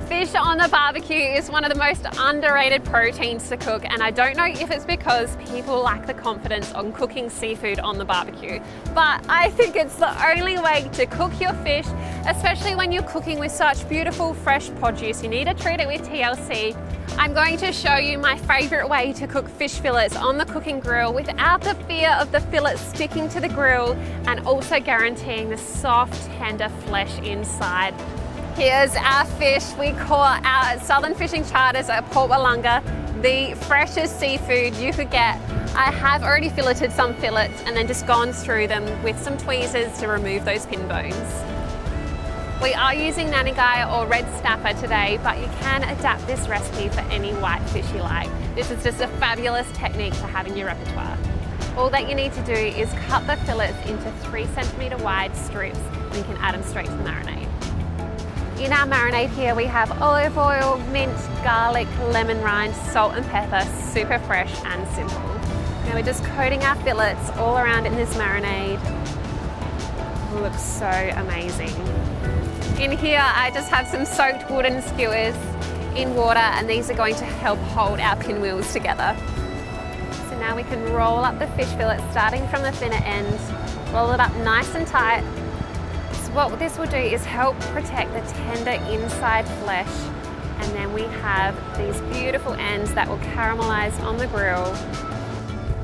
Fish on the barbecue is one of the most underrated proteins to cook, and I don't know if it's because people lack the confidence on cooking seafood on the barbecue, but I think it's the only way to cook your fish, especially when you're cooking with such beautiful fresh produce. You need to treat it with TLC. I'm going to show you my favorite way to cook fish fillets on the cooking grill without the fear of the fillets sticking to the grill, and also guaranteeing the soft, tender flesh inside. Here's our fish. We caught our Southern Fishing Charters at Port Wollonga, the freshest seafood you could get. I have already filleted some fillets and then just gone through them with some tweezers to remove those pin bones. We are using nanigai or red snapper today, but you can adapt this recipe for any white fish you like. This is just a fabulous technique to have in your repertoire. All that you need to do is cut the fillets into 3 centimetre wide strips, and you can add them straight to the marinade. In our marinade here we have olive oil, mint, garlic, lemon rind, salt and pepper, super fresh and simple. Now we're just coating our fillets all around in this marinade. It looks so amazing. In here I just have some soaked wooden skewers in water, and these are going to help hold our pinwheels together. So now we can roll up the fish fillet starting from the thinner end, roll it up nice and tight. What this will do is help protect the tender inside flesh, and then we have these beautiful ends that will caramelize on the grill.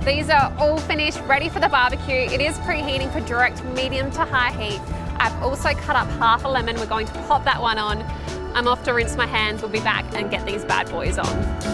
These are all finished, ready for the barbecue. It is preheating for direct medium to high heat. I've also cut up half a lemon. We're going to pop that one on. I'm off to rinse my hands. We'll be back and get these bad boys on.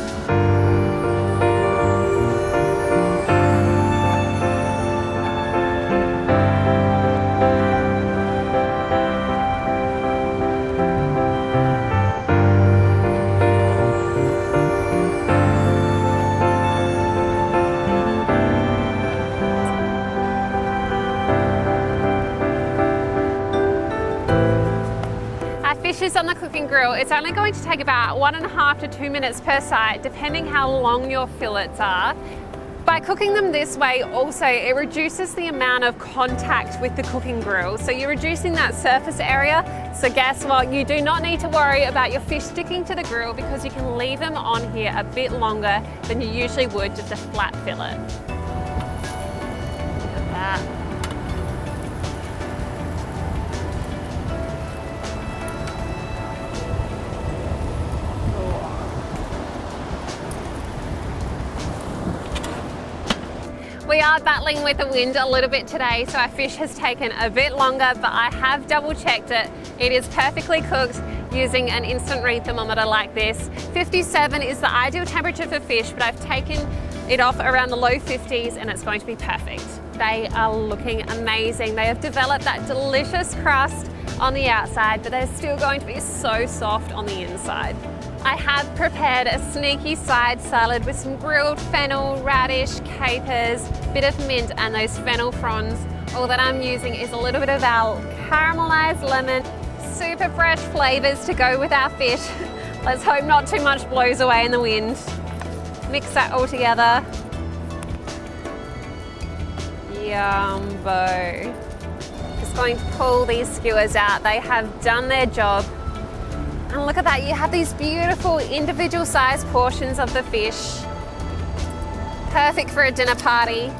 Fishes on the cooking grill, it's only going to take about 1.5 to 2 minutes per side, depending how long your fillets are. By cooking them this way also, it reduces the amount of contact with the cooking grill. So you're reducing that surface area. So guess what? You do not need to worry about your fish sticking to the grill, because you can leave them on here a bit longer than you usually would just a flat fillet. Look at that. We are battling with the wind a little bit today, so our fish has taken a bit longer, but I have double checked it. It is perfectly cooked using an instant read thermometer like this. 57 is the ideal temperature for fish, but I've taken it off around the low 50s and it's going to be perfect. They are looking amazing. They have developed that delicious crust on the outside, but they're still going to be so soft on the inside. I have prepared a sneaky side salad with some grilled fennel, radish, capers, bit of mint and those fennel fronds. All that I'm using is a little bit of our caramelised lemon, super fresh flavours to go with our fish. Let's hope not too much blows away in the wind. Mix that all together. Yumbo. Just going to pull these skewers out. They have done their job. And look at that, you have these beautiful individual sized portions of the fish. Perfect for a dinner party.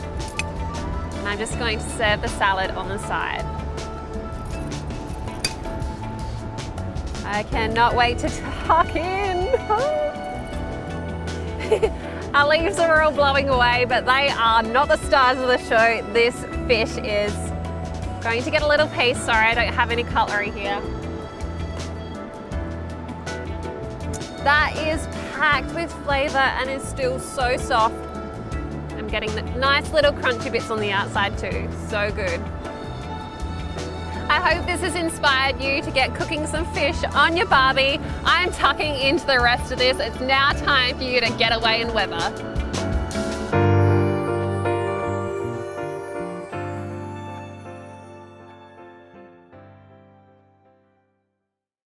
And I'm just going to serve the salad on the side. I cannot wait to tuck in. Our leaves are all blowing away, but they are not the stars of the show. This fish is. Going to get a little piece. Sorry, I don't have any cutlery here. That is packed with flavour and is still so soft. I'm getting the nice little crunchy bits on the outside too. So good. I hope this has inspired you to get cooking some fish on your barbie. I'm tucking into the rest of this. It's now time for you to get away and weather.